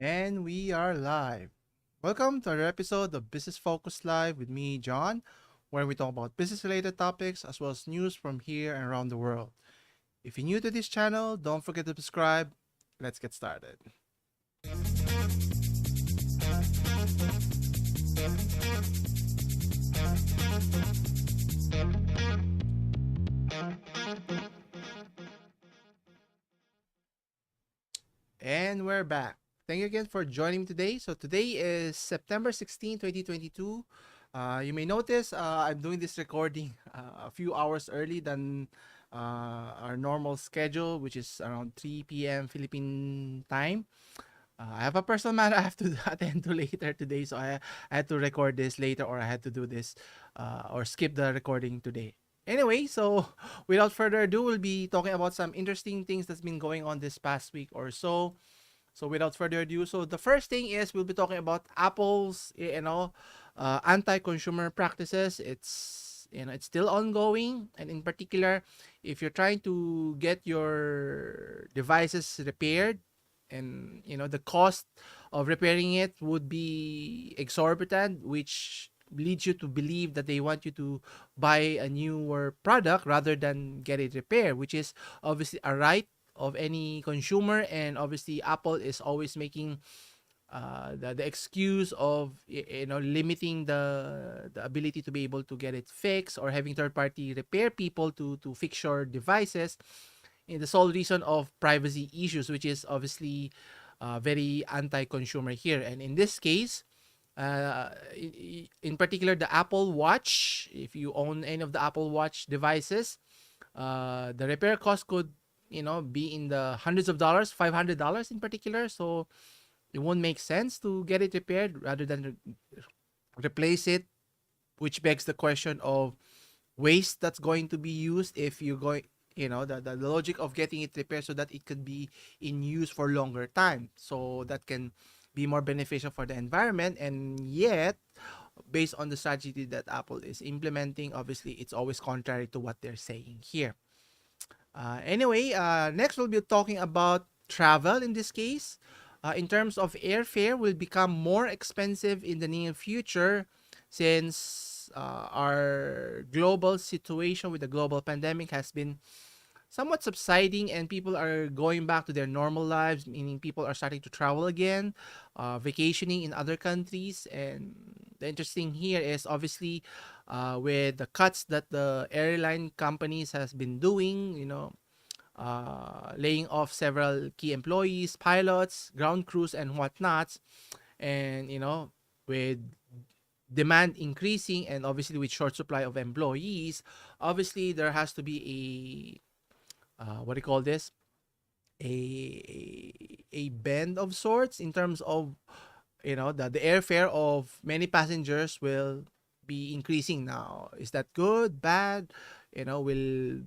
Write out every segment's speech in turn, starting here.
And we are live. Welcome to another episode of Business Focus Live with me, John, where we talk about business related topics as well as news from here and around the world. If you're new to this channel, don't forget to subscribe. Let's get started. And we're back. Thank you again for joining me today. So today is September 16, 2022. You may notice I'm doing this recording a few hours early than our normal schedule, which is around 3 p.m. Philippine time. I have a personal matter I have to attend to later today, so I had to record this later, or I had to do this or skip the recording today. Anyway, so without further ado, we'll be talking about some interesting things that's been going on this past week or so. So without further ado, so the first thing is we'll be talking about Apple's, anti-consumer practices. It's still ongoing, and in particular, if you're trying to get your devices repaired, and the cost of repairing it would be exorbitant, which leads you to believe that they want you to buy a newer product rather than get it repaired, which is obviously a right of any consumer. And obviously Apple is always making the excuse of limiting the ability to be able to get it fixed, or having third party repair people to fix your devices, in the sole reason of privacy issues, which is obviously very anti-consumer here. And in this case, in particular, the Apple Watch, if you own any of the Apple Watch devices, the repair cost could be in the hundreds of dollars, $500 in particular. So it won't make sense to get it repaired rather than replace it, which begs the question of waste that's going to be used if you're going, the logic of getting it repaired so that it could be in use for longer time, so that can be more beneficial for the environment. And yet, based on the strategy that Apple is implementing, obviously it's always contrary to what they're saying here. Anyway, next we'll be talking about travel. In this case, in terms of airfare, will become more expensive in the near future, since our global situation with the global pandemic has been somewhat subsiding, and people are going back to their normal lives, meaning people are starting to travel again, vacationing in other countries. And the interesting here is obviously with the cuts that the airline companies has been doing, laying off several key employees, pilots, ground crews, and whatnots. And with demand increasing, and obviously with short supply of employees, obviously there has to be what do you call this, a bend of sorts, in terms of the airfare of many passengers will be increasing. Now, is that good, bad? Will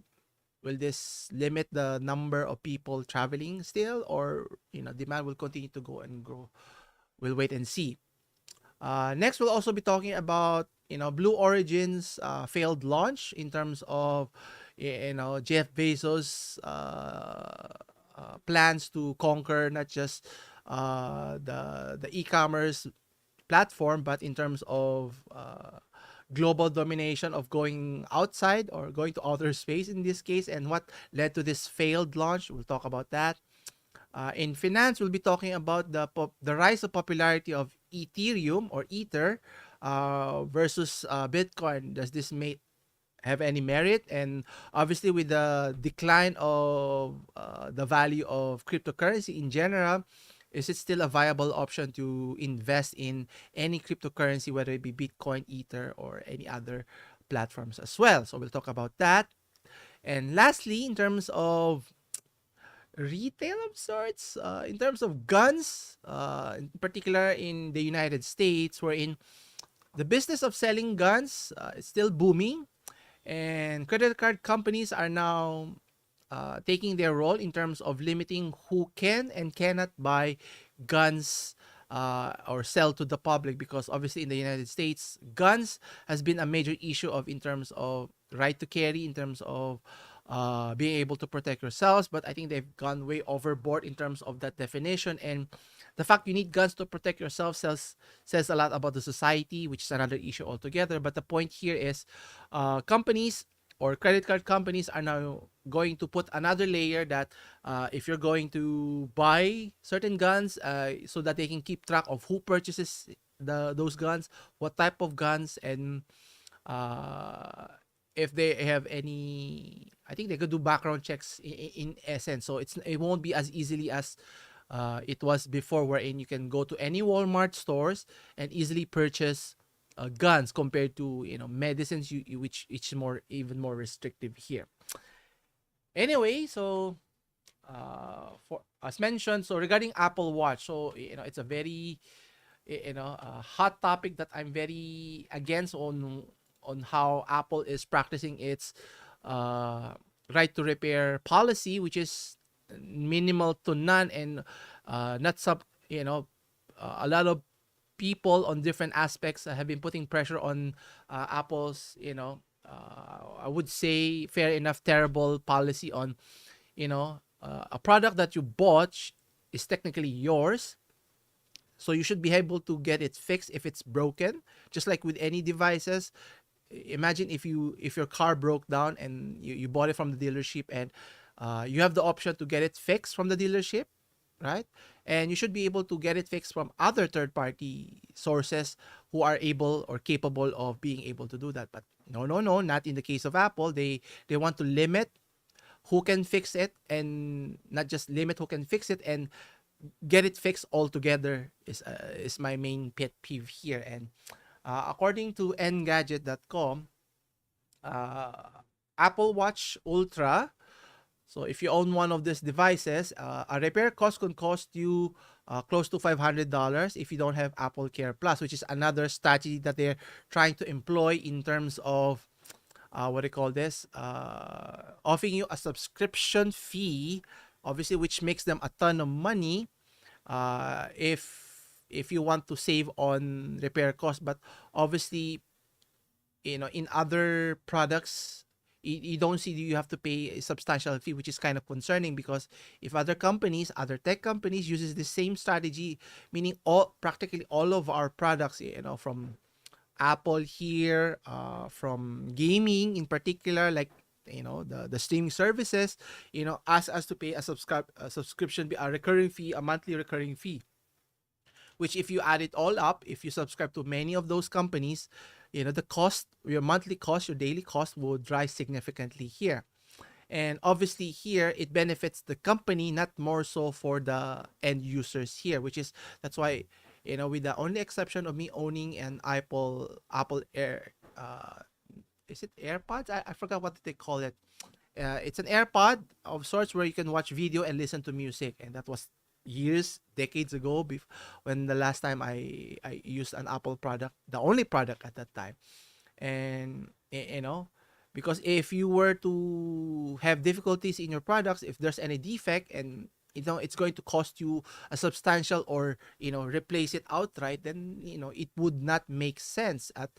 this limit the number of people traveling still, or demand will continue to go and grow? We'll wait and see. Next, we'll also be talking about Blue Origin's failed launch, in terms of Jeff Bezos' plans to conquer not just the e-commerce platform, but in terms of global domination, of going outside or going to outer space in this case, and what led to this failed launch. We'll talk about that. In finance, we'll be talking about the rise of popularity of Ethereum, or Ether, versus Bitcoin. Does this have any merit? And obviously, with the decline of the value of cryptocurrency in general, is it still a viable option to invest in any cryptocurrency, whether it be Bitcoin, Ether, or any other platforms as well? So we'll talk about that. And lastly, in terms of retail of sorts, in terms of guns, in particular in the United States, wherein the business of selling guns is still booming, and credit card companies are now taking their role in terms of limiting who can and cannot buy guns or sell to the public, because obviously in the United States, guns has been a major issue of, in terms of right to carry, in terms of being able to protect yourselves, but I think they've gone way overboard in terms of that definition. And the fact you need guns to protect yourself says a lot about the society, which is another issue altogether. But the point here is, companies or credit card companies are now going to put another layer that, if you're going to buy certain guns, so that they can keep track of who purchases those guns, what type of guns, and uh, if they have any, I think they could do background checks in essence. So it won't be as easily as it was before, wherein you can go to any Walmart stores and easily purchase guns, compared to, medicines, which is more, even more restrictive here. Anyway, so for as mentioned, so regarding Apple Watch, so it's a very, a hot topic that I'm very against, on how Apple is practicing its uh, right to repair policy, which is minimal to none, and not sub. A lot of people on different aspects have been putting pressure on Apple's, I would say, fair enough terrible policy on, a product that you bought is technically yours, so you should be able to get it fixed if it's broken, just like with any devices. Imagine if your car broke down and you bought it from the dealership, and you have the option to get it fixed from the dealership, right? And you should be able to get it fixed from other third party sources who are able or capable of being able to do that. But no, no, no, not in the case of Apple. They want to limit who can fix it, and not just limit who can fix it, and get it fixed altogether is my main pet peeve here. And according to Engadget.com, uh, Apple Watch Ultra. So if you own one of these devices, a repair cost can cost you close to $500 if you don't have Apple Care Plus, which is another strategy that they're trying to employ in terms of what do you call this? Offering you a subscription fee, obviously, which makes them a ton of money if you want to save on repair costs. But obviously, in other products, you don't see you have to pay a substantial fee, which is kind of concerning, because if other tech companies uses the same strategy, meaning practically all of our products, from Apple here, from gaming in particular, like the streaming services, ask us to pay a subscription, a recurring fee, a monthly recurring fee, which, if you add it all up, if you subscribe to many of those companies, the cost, your monthly cost, your daily cost would rise significantly here. And obviously here it benefits the company, not more so for the end users here, which is, that's why, with the only exception of me owning an Apple Air, is it AirPods? I forgot what they call it. It's an AirPod of sorts where you can watch video and listen to music, and that was decades ago, when the last time I used an Apple product, the only product at that time. And because if you were to have difficulties in your products, if there's any defect, and it's going to cost you a substantial, or replace it outright, then it would not make sense at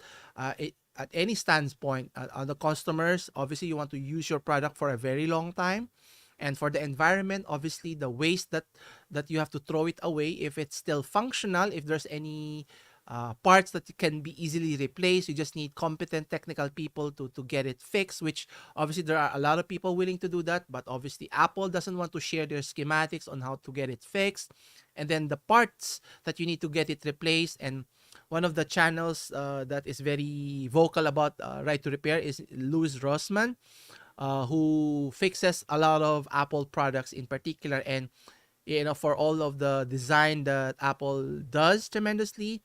any standpoint. On the customers, obviously you want to use your product for a very long time, and for the environment, obviously the waste that you have to throw it away, if it's still functional, if there's any parts that can be easily replaced, you just need competent technical people to get it fixed, which obviously there are a lot of people willing to do that, but obviously Apple doesn't want to share their schematics on how to get it fixed, and then the parts that you need to get it replaced. And one of the channels that is very vocal about right to repair is Louis Rossmann, who fixes a lot of Apple products in particular. And for all of the design that Apple does tremendously,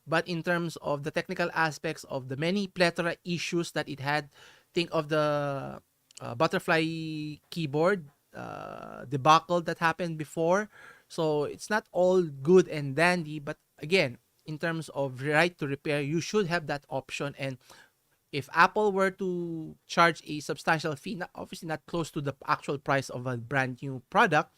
but in terms of the technical aspects of the many plethora issues that it had, think of the butterfly keyboard debacle that happened before. So it's not all good and dandy, but again, in terms of right to repair, you should have that option. And if Apple were to charge a substantial fee, obviously not close to the actual price of a brand new product,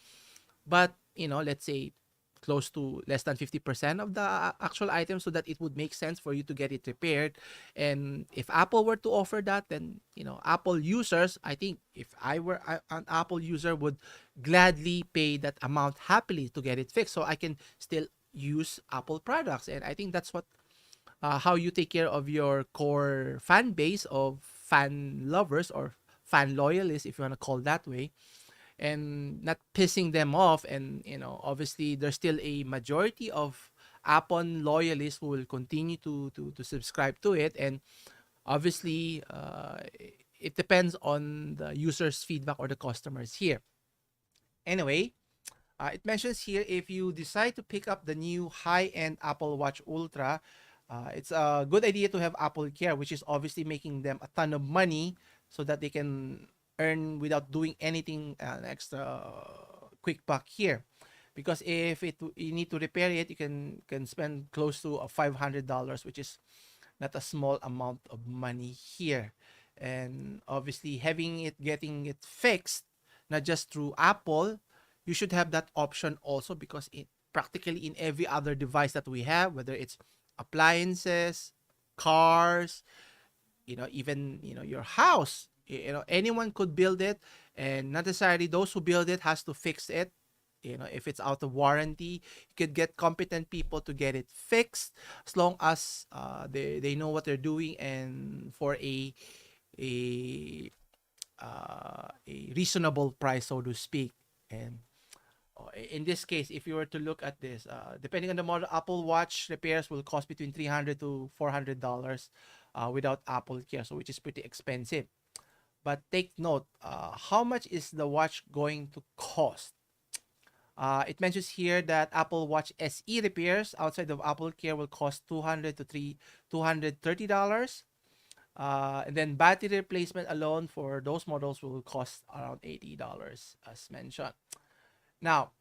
but let's say close to less than 50% of the actual item, so that it would make sense for you to get it repaired. And if Apple were to offer that, then Apple users, I think if I were an Apple user, would gladly pay that amount happily to get it fixed, so I can still use Apple products. And I think that's what how you take care of your core fan base of fan lovers or fan loyalists, if you want to call it that way, and not pissing them off. And obviously there's still a majority of Apple loyalists who will continue to subscribe to it. And obviously it depends on the user's feedback or the customers here. Anyway, it mentions here, if you decide to pick up the new high-end Apple Watch Ultra, it's a good idea to have Apple Care, which is obviously making them a ton of money so that they can earn without doing anything extra quick buck here. Because if you need to repair it, you can spend close to $500, which is not a small amount of money here. And obviously getting it fixed, not just through Apple, you should have that option also, because it practically in every other device that we have, whether it's appliances, cars, even your house, anyone could build it, and not necessarily those who build it has to fix it. If it's out of warranty, you could get competent people to get it fixed, as long as they know what they're doing, and for a a reasonable price, so to speak. And in this case, if you were to look at this, depending on the model, Apple Watch repairs will cost between $300 to $400 without Apple Care, so which is pretty expensive. But take note, how much is the watch going to cost? It mentions here that Apple Watch SE repairs outside of Apple Care will cost $230. And then battery replacement alone for those models will cost around $80, as mentioned. Now,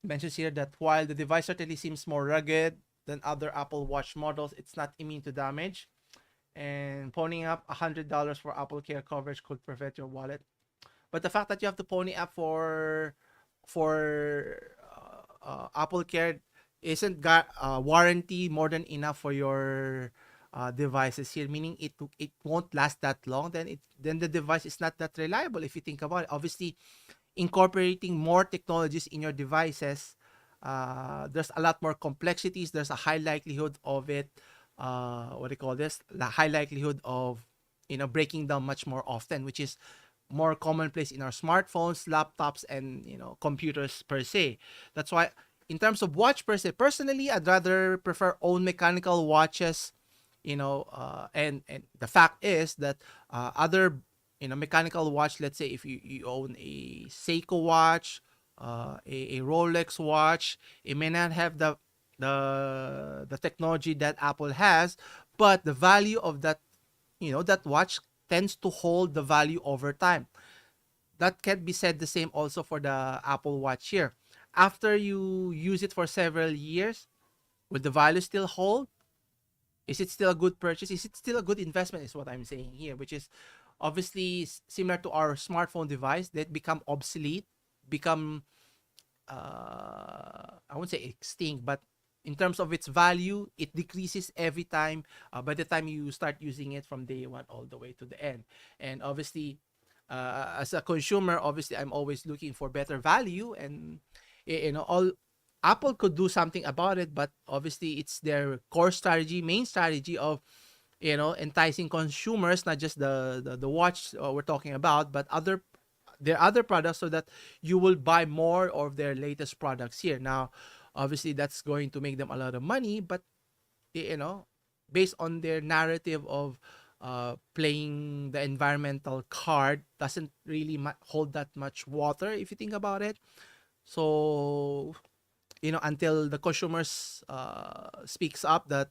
it mentions here that while the device certainly seems more rugged than other Apple Watch models, it's not immune to damage. And ponying up $100 for Apple Care coverage could prevent your wallet. But the fact that you have to pony up for Apple Care isn't warranty more than enough for your devices here, meaning it won't last that long. Then the device is not that reliable, if you think about it. Obviously, incorporating more technologies in your devices, there's a lot more complexities. There's a high likelihood of it. What do you call this? The high likelihood of breaking down much more often, which is more commonplace in our smartphones, laptops, and computers per se. That's why, in terms of watch per se, personally, I'd rather prefer own mechanical watches. And the fact is that other mechanical watch, let's say if you own a Seiko watch, a Rolex watch, it may not have the technology that Apple has, but the value of that watch tends to hold the value over time. That can be said the same also for the Apple Watch here. After you use it for several years, will the value still hold? Is it still a good purchase? Is it still a good investment, is what I'm saying here, which is obviously similar to our smartphone device that become obsolete, become I won't say extinct, but in terms of its value, it decreases every time by the time you start using it from day one all the way to the end. And obviously, as a consumer, obviously I'm always looking for better value, and all Apple could do something about it, but obviously it's their core strategy, main strategy of enticing consumers, not just the watch we're talking about, but their other products, so that you will buy more of their latest products here. Now, obviously that's going to make them a lot of money, but based on their narrative of playing the environmental card, doesn't really hold that much water, if you think about it. So until the consumers speaks up that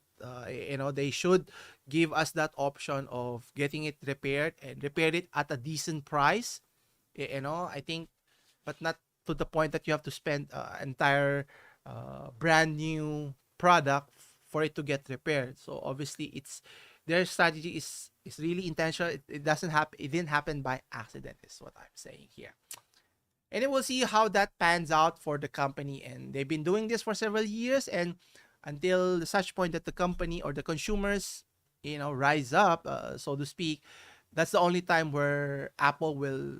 they should give us that option of getting it repaired, and repair it at a decent price, I think, but not to the point that you have to spend entire brand new product for it to get repaired. So obviously it's their strategy is really intentional. It doesn't happen, it didn't happen by accident, is what I'm saying here. And then we'll see how that pans out for the company. And they've been doing this for several years, and until such point that the company or the consumers, rise up, so to speak, that's the only time where Apple will,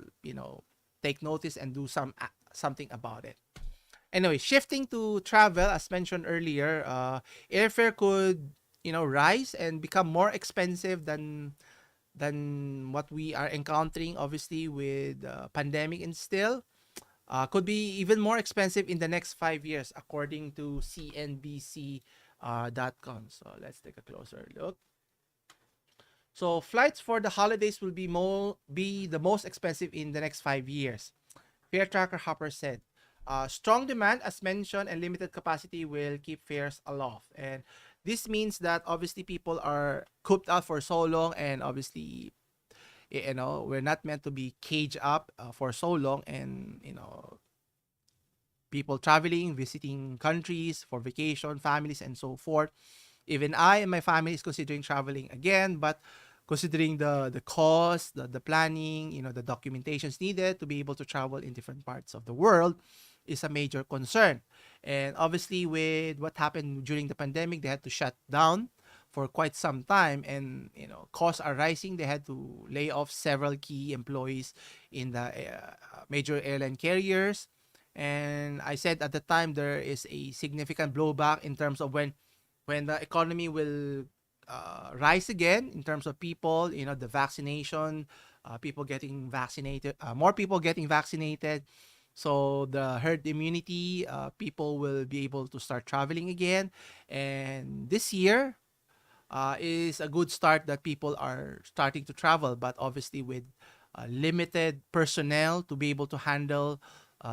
take notice and do something about it. Anyway, shifting to travel, as mentioned earlier, airfare could, rise and become more expensive than what we are encountering, obviously, with pandemic, and still could be even more expensive in the next 5 years, according to CNBC.com. So let's take a closer look. So flights for the holidays will be the most expensive in the next 5 years. Fare tracker Hopper said. Strong demand, as mentioned, and limited capacity will keep fares aloft. And this means that obviously people are cooped out for so long, and obviously, we're not meant to be caged up for so long, and people traveling, visiting countries for vacation, families, and so forth. Even I and my family is considering traveling again, but considering the cost, the planning, the documentations needed to be able to travel in different parts of the world is a major concern. And obviously, with what happened during the pandemic, they had to shut down for quite some time, and costs are rising. They had to lay off several key employees in the major airline carriers. And I said at the time there is a significant blowback in terms of when the economy will rise again in terms of people, the vaccination, people getting vaccinated, more people getting vaccinated. So the herd immunity, people will be able to start traveling again. And this year is a good start that people are starting to travel, but obviously with limited personnel to be able to handle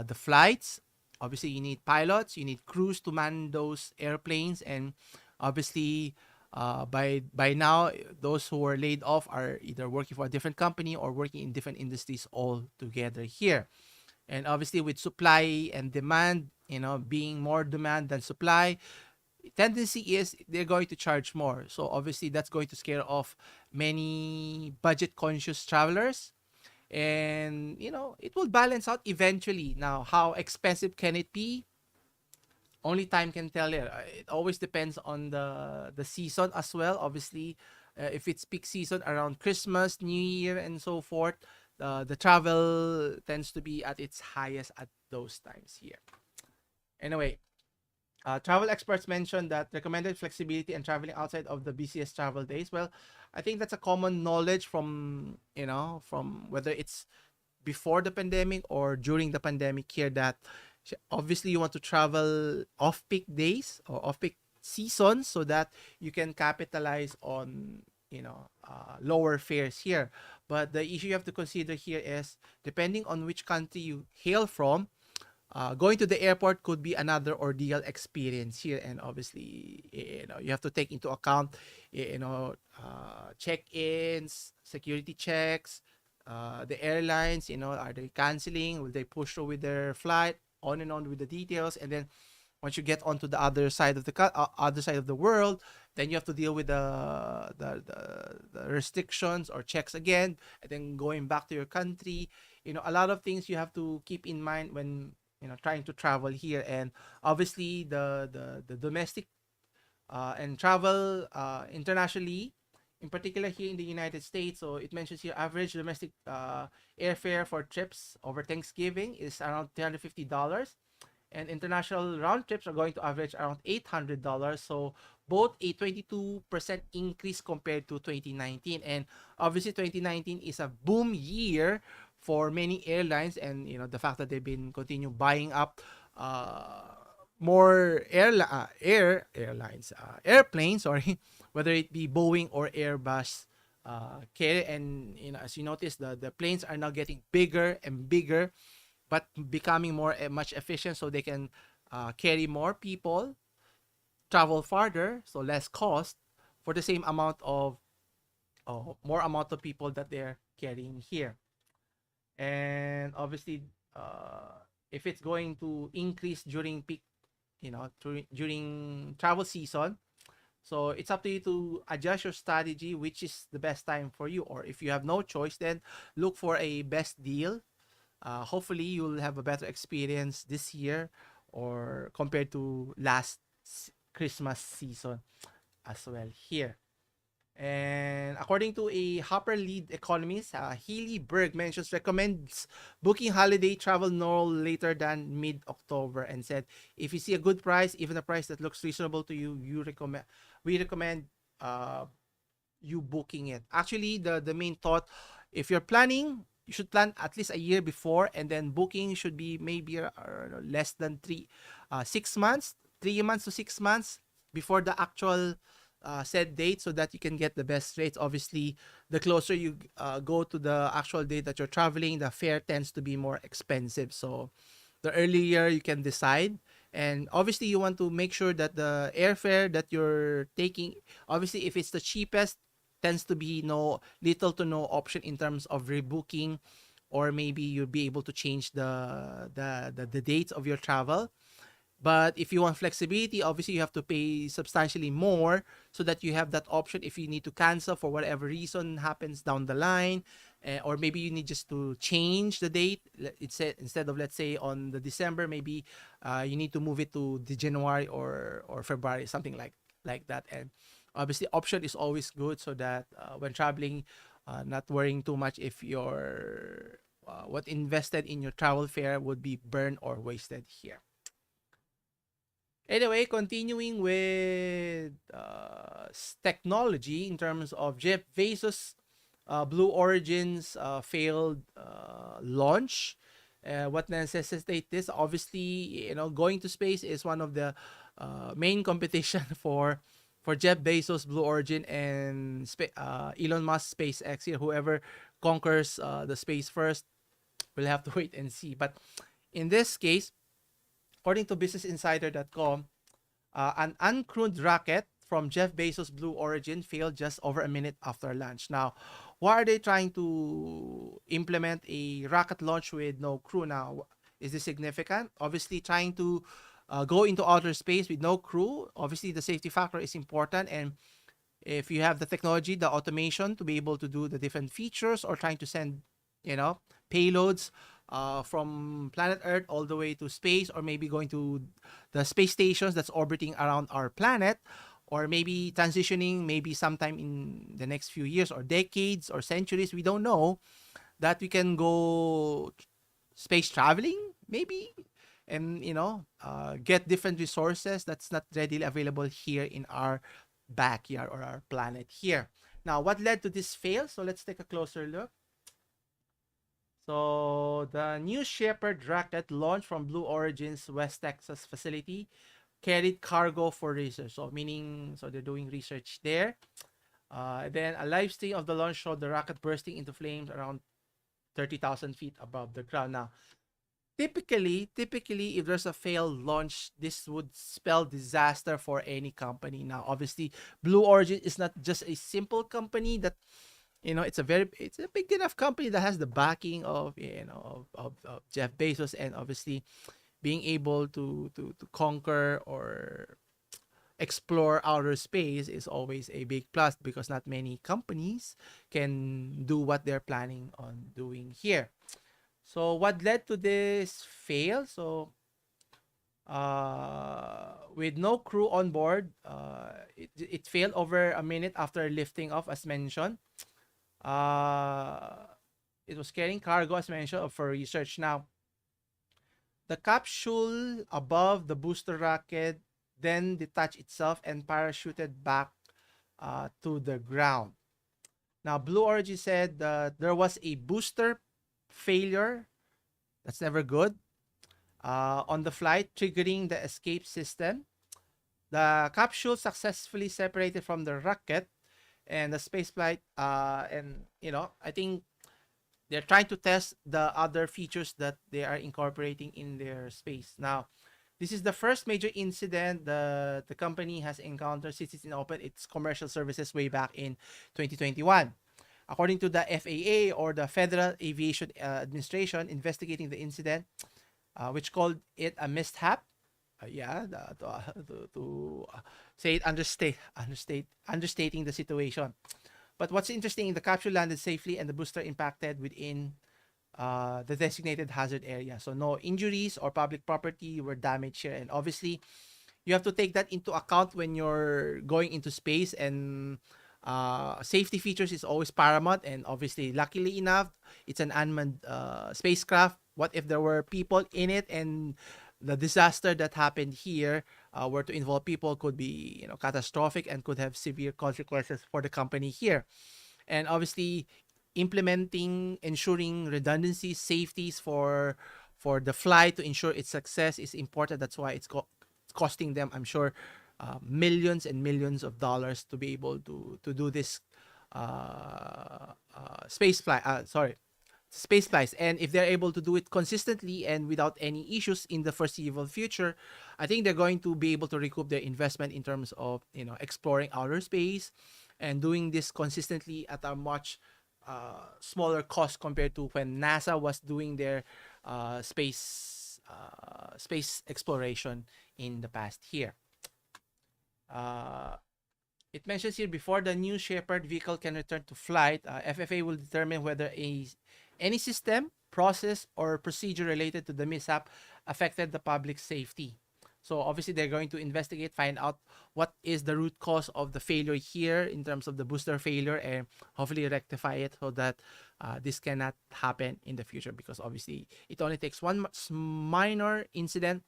the flights. Obviously, you need pilots, you need crews to man those airplanes, and obviously, by now, those who were laid off are either working for a different company or working in different industries all together here. And obviously, with supply and demand, being more demand than supply, tendency is they're going to charge more. So obviously, that's going to scare off many budget conscious travelers, and it will balance out eventually. Now, how expensive can it be? Only time can tell. It always depends on the season as well. Obviously, if it's peak season around Christmas, New Year, and so forth, the travel tends to be at its highest at those times here. Anyway, travel experts mentioned that recommended flexibility and traveling outside of the busiest travel days. Well, I think that's a common knowledge from whether it's before the pandemic or during the pandemic here, that obviously you want to travel off peak days or off peak seasons so that you can capitalize on lower fares here. But the issue you have to consider here is, depending on which country you hail from, going to the airport could be another ordeal experience here. And obviously, you have to take into account check-ins, security checks, the airlines, are they canceling, will they push through with their flight, on and on with the details. And then once you get onto the other side of the world, then you have to deal with the restrictions or checks again, and then going back to your country. A lot of things you have to keep in mind when trying to travel here. And obviously, the domestic and travel internationally, in particular here in the United States. So it mentions here average domestic airfare for trips over Thanksgiving is around $350, and international round trips are going to average around $800. So both a 22% increase compared to 2019. And obviously 2019 is a boom year for many airlines, and the fact that they've been continue buying up more airplanes, sorry, whether it be Boeing or Airbus. And as you notice, the planes are now getting bigger and bigger, but becoming more much efficient, so they can carry more people, travel farther, so less cost for the same amount of more amount of people that they're carrying here. And obviously, if it's going to increase during peak, during travel season, so it's up to you to adjust your strategy, which is the best time for you. Or if you have no choice, then look for a best deal Hopefully, you'll have a better experience this year or compared to last Christmas season as well here. And according to a Hopper lead economist, Healy Berg recommends booking holiday travel no later than mid-October and said, if you see a good price, even a price that looks reasonable to you, we recommend uh, you booking it. Actually, the main thought, if you're planning, you should plan at least a year before, and then booking should be maybe less than 6 months, 3 months to 6 months before the actual set date, so that you can get the best rates. Obviously, the closer you go to the actual date that you're traveling, the fare tends to be more expensive. So the earlier you can decide. And obviously, you want to make sure that the airfare that you're taking, obviously, if it's the cheapest, tends to be no little to no option in terms of rebooking, or maybe you'll be able to change the dates of your travel. But if you want flexibility, obviously you have to pay substantially more, so that you have that option if you need to cancel for whatever reason happens down the line, or maybe you need just to change the date. It's instead of, let's say, on the December, maybe you need to move it to the January or February, something like that. And obviously, option is always good, so that when traveling, not worrying too much if your what invested in your travel fare would be burned or wasted here. Anyway, continuing with technology in terms of Jeff Bezos' Blue Origin's failed launch. What necessitates this? Obviously, going to space is one of the main competition for Jeff Bezos' Blue Origin and Elon Musk SpaceX. Here, whoever conquers the space first, we'll have to wait and see. But in this case, according to BusinessInsider.com, an uncrewed rocket from Jeff Bezos' Blue Origin failed just over a minute after launch. Now, why are they trying to implement a rocket launch with no crew now? Is this significant? Obviously, trying to go into outer space with no crew, obviously the safety factor is important. And if you have the technology, the automation to be able to do the different features, or trying to send, payloads from planet Earth all the way to space, or maybe going to the space stations that's orbiting around our planet, or maybe transitioning, maybe sometime in the next few years or decades or centuries, we don't know, that we can go space traveling, maybe, and get different resources that's not readily available here in our backyard or our planet here. Now, what led to this fail? So let's take a closer look. So the New Shepard rocket launched from Blue Origin's West Texas facility carried cargo for research. So meaning, so they're doing research there. Then a live stream of the launch showed the rocket bursting into flames around 30,000 feet above the ground. Now, typically, if there's a failed launch, this would spell disaster for any company. Now, obviously, Blue Origin is not just a simple company that, it's a big enough company that has the backing of, of Jeff Bezos, and obviously being able to conquer or explore outer space is always a big plus, because not many companies can do what they're planning on doing here. So what led to this fail? So with no crew on board, it failed over a minute after lifting off, as mentioned. It was carrying cargo, as mentioned, for research. Now, the capsule above the booster rocket then detached itself and parachuted back to the ground. Now, Blue Origin said that there was a booster failure. That's never good. On the flight, triggering the escape system. The capsule successfully separated from the rocket and the space flight. And, I think they're trying to test the other features that they are incorporating in their space. Now, this is the first major incident the company has encountered since it's opened its commercial services way back in 2021. According to the FAA, or the Federal Aviation Administration, investigating the incident, which called it a mishap. To say it, understating the situation. But what's interesting, the capsule landed safely and the booster impacted within the designated hazard area. So no injuries or public property were damaged here. And obviously, you have to take that into account when you're going into space, and safety features is always paramount. And obviously, luckily enough, it's an unmanned spacecraft. What if there were people in it, and the disaster that happened here were to involve people, could be catastrophic and could have severe consequences for the company here. And obviously, ensuring redundancies, safeties for the flight to ensure its success is important. That's why it's costing them, I'm sure, millions and millions of dollars to be able to do this space flight. Space flights. And if they're able to do it consistently and without any issues in the foreseeable future, I think they're going to be able to recoup their investment in terms of exploring outer space and doing this consistently at a much smaller cost compared to when NASA was doing their space exploration in the past year. Uh, it mentions here, before the new Shepard vehicle can return to flight, FFA will determine whether any system, process, or procedure related to the mishap affected the public safety. So obviously, they're going to investigate, find out what is the root cause of the failure here in terms of the booster failure, and hopefully rectify it so that this cannot happen in the future. Because obviously, it only takes one minor incident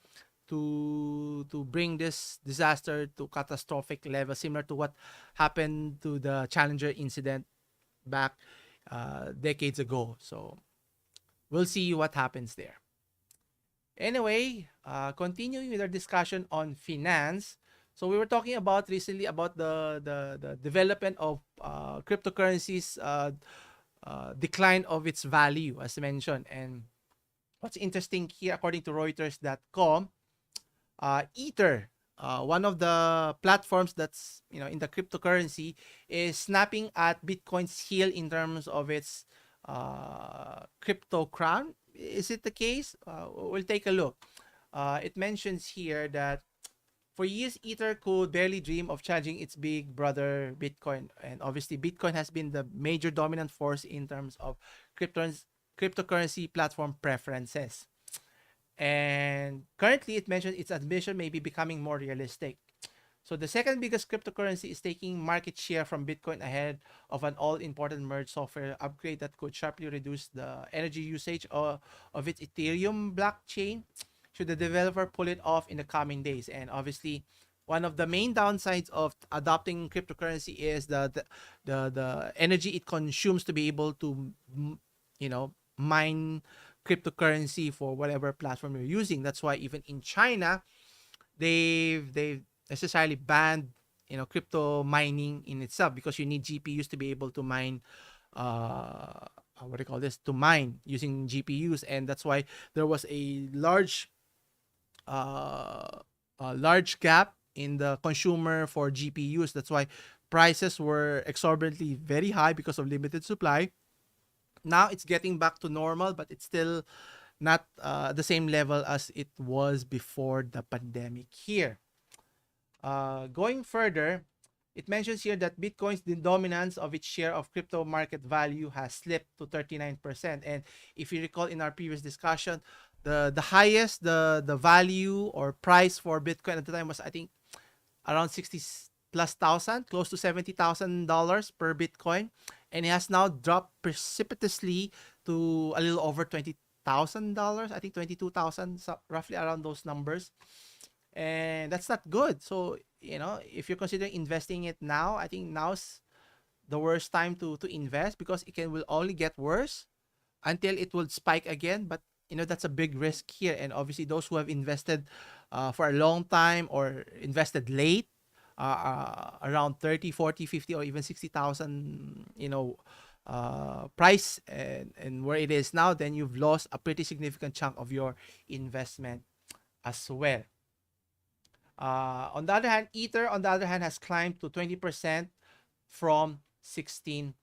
to bring this disaster to catastrophic level, similar to what happened to the Challenger incident back decades ago. So we'll see what happens there. Anyway, continuing with our discussion on finance. So we were talking about recently about the development of cryptocurrencies, decline of its value, as mentioned. And what's interesting here, according to Reuters.com, Ether, one of the platforms that's in the cryptocurrency, is snapping at Bitcoin's heel in terms of its crypto crown. Is it the case? We'll take a look. It mentions here that for years, Ether could barely dream of challenging its big brother Bitcoin. And obviously, Bitcoin has been the major dominant force in terms of cryptocurrency platform preferences. And currently, it mentioned its ambition may be becoming more realistic. So the second biggest cryptocurrency is taking market share from Bitcoin ahead of an all-important merge software upgrade that could sharply reduce the energy usage of its Ethereum blockchain, should the developer pull it off in the coming days. And obviously, one of the main downsides of adopting cryptocurrency is the energy it consumes to be able to mine cryptocurrency for whatever platform you're using. That's why even in China, they've necessarily banned crypto mining in itself, because you need GPUs to be able to mine what do you call this, to mine using GPUs. And that's why there was a large gap in the consumer for GPUs. That's why prices were exorbitantly very high because of limited supply. Now it's getting back to normal, but it's still not the same level as it was before the pandemic here. Going further, it mentions here that Bitcoin's dominance of its share of crypto market value has slipped to 39%. And if you recall in our previous discussion, the highest the value or price for Bitcoin at the time was, I think, around 60 plus thousand, close to $70,000 per Bitcoin, and it has now dropped precipitously to a little over $20,000. I think 22,000, so roughly around those numbers. And that's not good. So if you're considering investing it now, I think now's the worst time to invest, because it will only get worse until it will spike again. But that's a big risk here. And obviously, those who have invested for a long time or invested late, around 30, 40, 50, or even 60,000 price, and where it is now, then you've lost a pretty significant chunk of your investment as well. On the other hand, Ether, on the other hand, has climbed to 20% from 16%.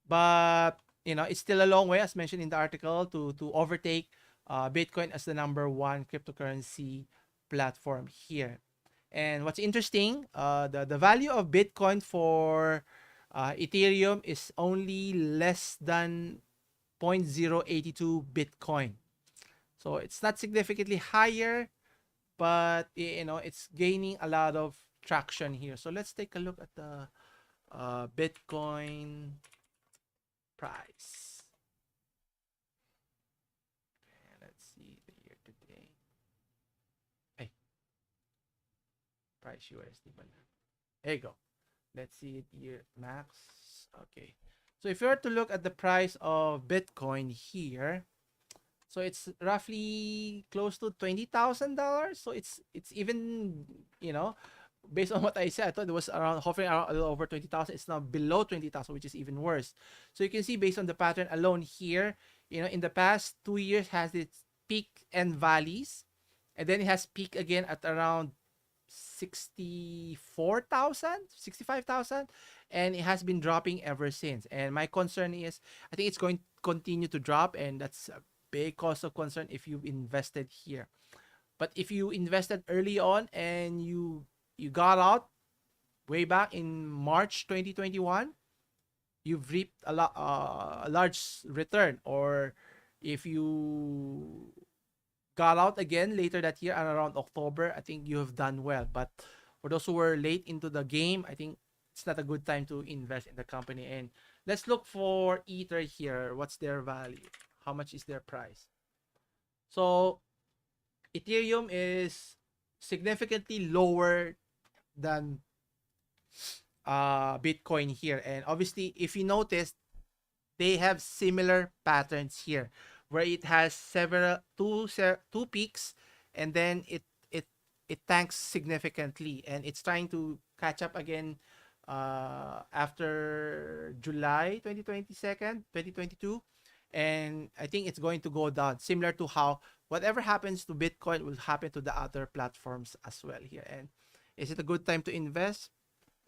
But it's still a long way, as mentioned in the article, to overtake Bitcoin as the number one cryptocurrency platform here. And what's interesting, the value of Bitcoin for Ethereum is only less than 0.082 Bitcoin. So it's not significantly higher, but it's gaining a lot of traction here. So let's take a look at the Bitcoin price. And let's see the year to date. Hey, price USD. There you go. Let's see it year max. Okay. So if you were to look at the price of Bitcoin here, so it's roughly close to $20,000. So it's even, based on what I said, I thought it was around hovering around a little over 20,000. It's now below 20,000, which is even worse. So you can see based on the pattern alone here, in the past 2 years has its peak and valleys, and then it has peaked again at around 64,000, 65,000, and it has been dropping ever since. And my concern is, I think it's going to continue to drop, and that's a big cause of concern if you've invested here. But if you invested early on and you got out way back in March 2021, you've reaped a large return. Or if you got out again later that year and around October, I think you have done well. But for those who were late into the game, I think it's not a good time to invest in the company. And let's look for Ether here. What's their value? How much is their price? So Ethereum is significantly lower than Bitcoin here. And obviously, if you notice, they have similar patterns here, where it has two peaks, and then it tanks significantly, and it's trying to catch up again after July 2022, and I think it's going to go down, similar to how whatever happens to Bitcoin will happen to the other platforms as well here. And is it a good time to invest?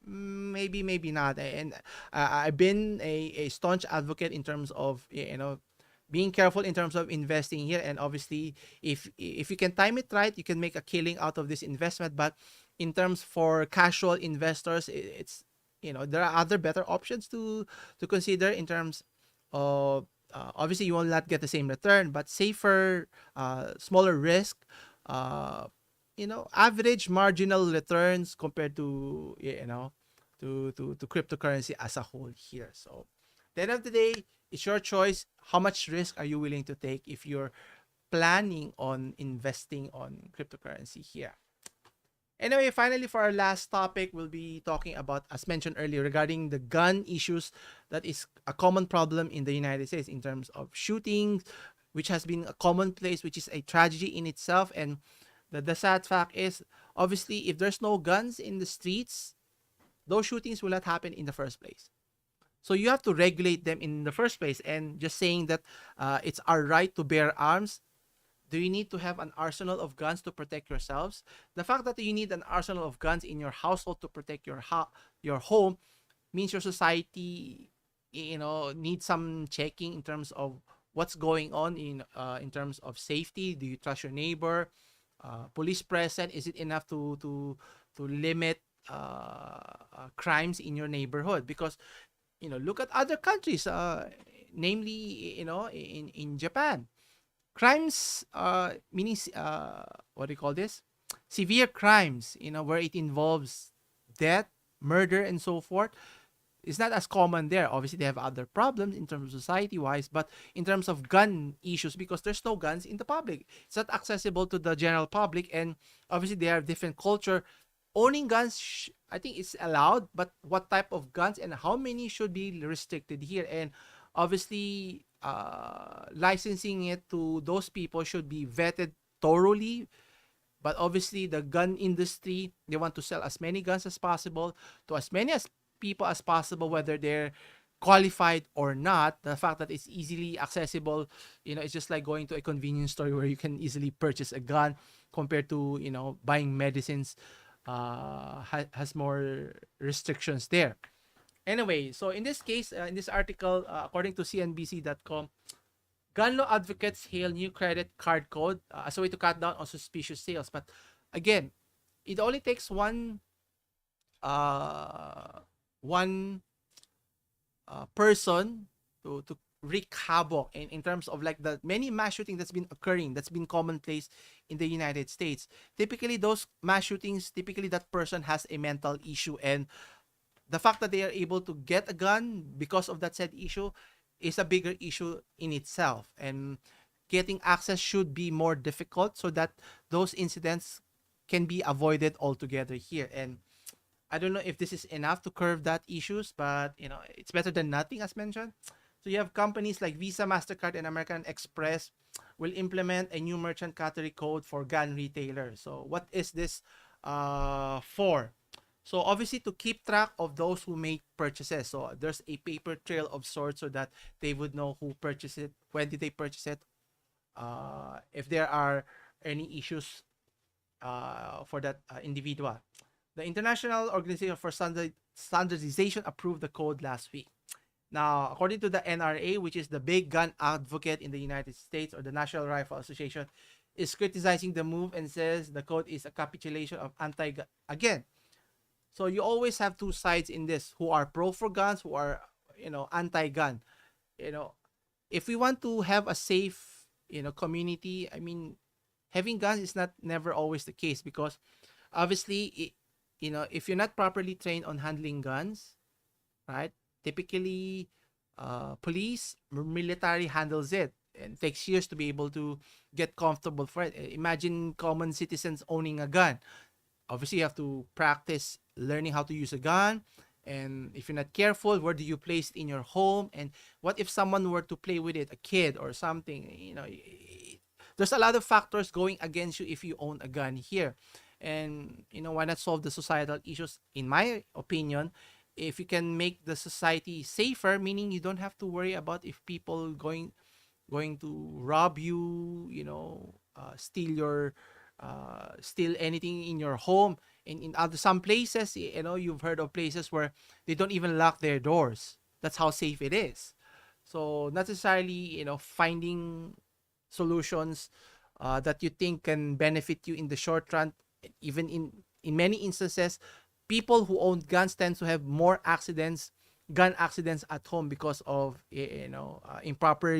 Maybe, maybe not. And I've been a staunch advocate in terms of being careful in terms of investing here. And obviously, if you can time it right, you can make a killing out of this investment. But in terms for casual investors, it's there are other better options to consider in terms of obviously you will not get the same return, but safer, smaller risk. Average marginal returns compared to to cryptocurrency as a whole here. So at the end of the day, it's your choice. How much risk are you willing to take if you're planning on investing on cryptocurrency here? Anyway, finally, for our last topic, we'll be talking about, as mentioned earlier, regarding the gun issues that is a common problem in the United States in terms of shootings, which has been a commonplace, which is a tragedy in itself. And the sad fact is, obviously, if there's no guns in the streets, those shootings will not happen in the first place. So you have to regulate them in the first place. And just saying that it's our right to bear arms, do you need to have an arsenal of guns to protect yourselves? The fact that you need an arsenal of guns in your household to protect your home means your society, needs some checking in terms of what's going on in terms of safety. Do you trust your neighbor? Police present, is it enough to limit crimes in your neighborhood? Because look at other countries, namely in Japan. Crimes, meaning what do you call this? Severe crimes, where it involves death, murder, and so forth, is not as common there. Obviously, they have other problems in terms of society-wise, but in terms of gun issues, because there's no guns in the public, it's not accessible to the general public, and obviously they have different culture. Owning guns, I think it's allowed, but what type of guns and how many should be restricted here. And obviously, licensing it to those people should be vetted thoroughly. But obviously, the gun industry, they want to sell as many guns as possible to as many as people as possible, whether they're qualified or not. The fact that it's easily accessible, it's just like going to a convenience store where you can easily purchase a gun, compared to buying medicines. Has more restrictions there. Anyway, so in this case, in this article, according to CNBC.com, gun law advocates hail new credit card code as a way to cut down on suspicious sales. But again, it only takes one person to wreak havoc in terms of like the many mass shooting that's been occurring, that's been commonplace in the United States. Typically, those mass shootings, typically that person has a mental issue, and the fact that they are able to get a gun because of that said issue is a bigger issue in itself. And getting access should be more difficult so that those incidents can be avoided altogether here. And I don't know if this is enough to curb that issues, but it's better than nothing, as mentioned. So you have companies like Visa, Mastercard, and American Express will implement a new merchant category code for gun retailers. So what is this for? So obviously to keep track of those who make purchases. So there's a paper trail of sorts so that they would know who purchased it, when did they purchase it, if there are any issues for that individual. The International Organization for Standardization approved the code last week. Now, according to the NRA, which is the big gun advocate in the United States, or the National Rifle Association, is criticizing the move and says the code is a capitulation of anti-gun. Again, so you always have two sides in this: who are pro for guns, who are anti-gun. You know, if we want to have a safe community, I mean, having guns is not never always the case, because obviously if you're not properly trained on handling guns, right? Typically, police, military handles it, and it takes years to be able to get comfortable for it. Imagine common citizens owning a gun. Obviously, you have to practice learning how to use a gun. And if you're not careful, where do you place it in your home? And what if someone were to play with it, a kid or something? There's a lot of factors going against you if you own a gun here. And why not solve the societal issues? In my opinion, if you can make the society safer, meaning you don't have to worry about if people going to rob you, steal your steal anything in your home. In other some places, you've heard of places where they don't even lock their doors. That's how safe it is. So not necessarily, finding solutions that you think can benefit you in the short run. Even in many instances, people who own guns tend to have more gun accidents at home because of improper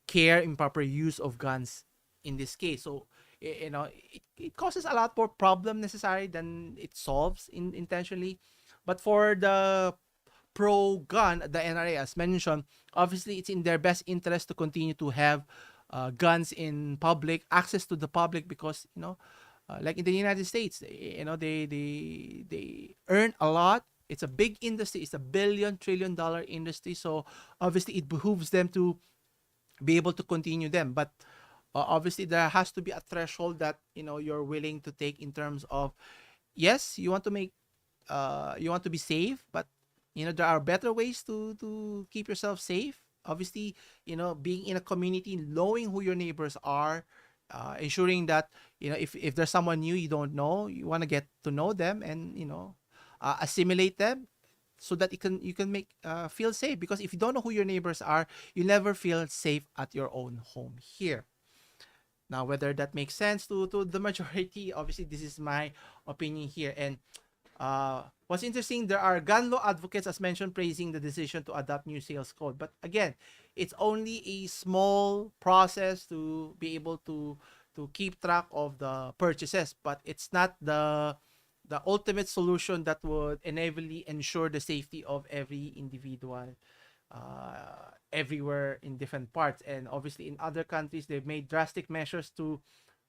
care, improper use of guns in this case. So it causes a lot more problem necessary than it solves intentionally. But for the pro gun, the NRA, as mentioned, obviously it's in their best interest to continue to have guns in public, access to the public, because like in the United States, they earn a lot. It's a big industry. It's a $1 trillion industry. So obviously it behooves them to be able to continue them. But obviously there has to be a threshold that you're willing to take, in terms of, yes, you want to make you want to be safe, but there are better ways to keep yourself safe. Obviously, being in a community, knowing who your neighbors are, ensuring that if there's someone new you don't know, you want to get to know them, and assimilate them, so that you can make feel safe. Because if you don't know who your neighbors are, you never feel safe at your own home here. Now, whether that makes sense to the majority, obviously this is my opinion here. And what's interesting, there are gun law advocates, as mentioned, praising the decision to adopt new sales code. But again, it's only a small process to be able to keep track of the purchases, but it's not the ultimate solution that would inevitably ensure the safety of every individual everywhere in different parts. And obviously in other countries, they've made drastic measures to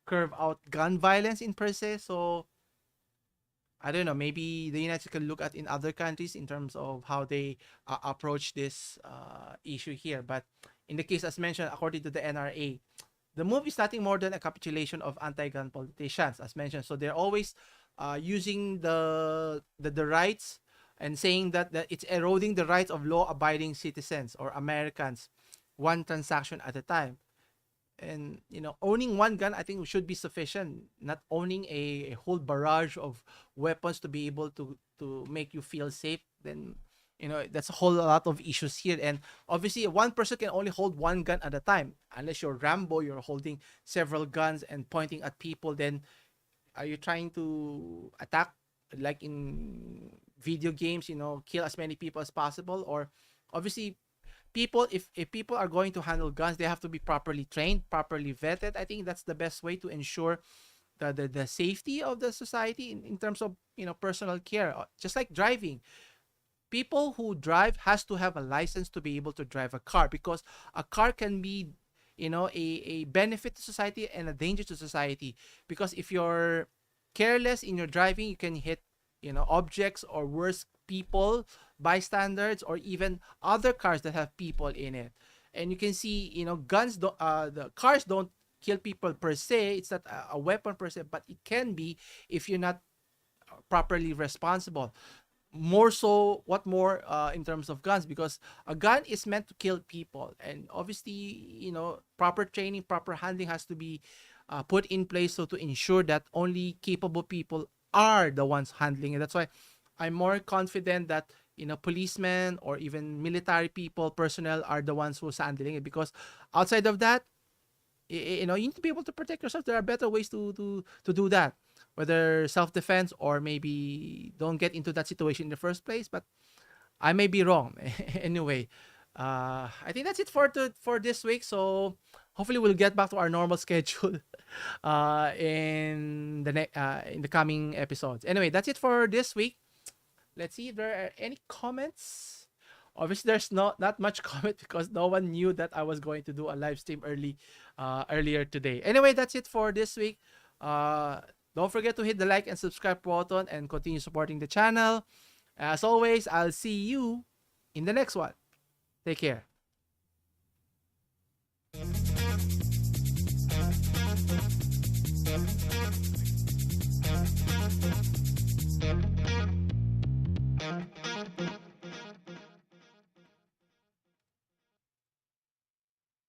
curb out gun violence in per se. So I don't know, maybe the United States can look at in other countries in terms of how they approach this issue here. But in the case, as mentioned, according to the NRA, the move is nothing more than a capitulation of anti-gun politicians, as mentioned. So they're always using the rights, and saying that it's eroding the rights of law-abiding citizens or Americans, one transaction at a time. And owning one gun, I think, should be sufficient. Not owning a whole barrage of weapons to be able to make you feel safe, then that's a whole lot of issues here. And obviously one person can only hold one gun at a time. Unless you're Rambo, you're holding several guns and pointing at people, then are you trying to attack, like in video games, kill as many people as possible? Or obviously people, if people are going to handle guns, they have to be properly trained, properly vetted. I think that's the best way to ensure the safety of the society in terms of, personal care. Just like driving, people who drive has to have a license to be able to drive a car, because a car can be, a benefit to society and a danger to society. Because if you're careless in your driving, you can hit, objects, or worse, people, bystanders, or even other cars that have people in it. And you can see, guns don't the cars don't kill people per se. It's not a weapon per se, but it can be if you're not properly responsible. More so, what more, in terms of guns, because a gun is meant to kill people, and obviously, proper training, proper handling has to be put in place, so to ensure that only capable people are the ones handling it. That's why I'm more confident that, policemen or even military people, personnel, are the ones who's handling it, because outside of that, you need to be able to protect yourself. There are better ways to do that, whether self-defense or maybe don't get into that situation in the first place. But I may be wrong. Anyway, I think that's it for this week. So hopefully we'll get back to our normal schedule in the coming episodes. Anyway, that's it for this week. Let's see if there are any comments. Obviously, there's not much comment, because no one knew that I was going to do a live stream earlier today. Anyway, that's it for this week. Uh, don't forget to hit the like and subscribe button and continue supporting the channel. As always, I'll see you in the next one. Take care.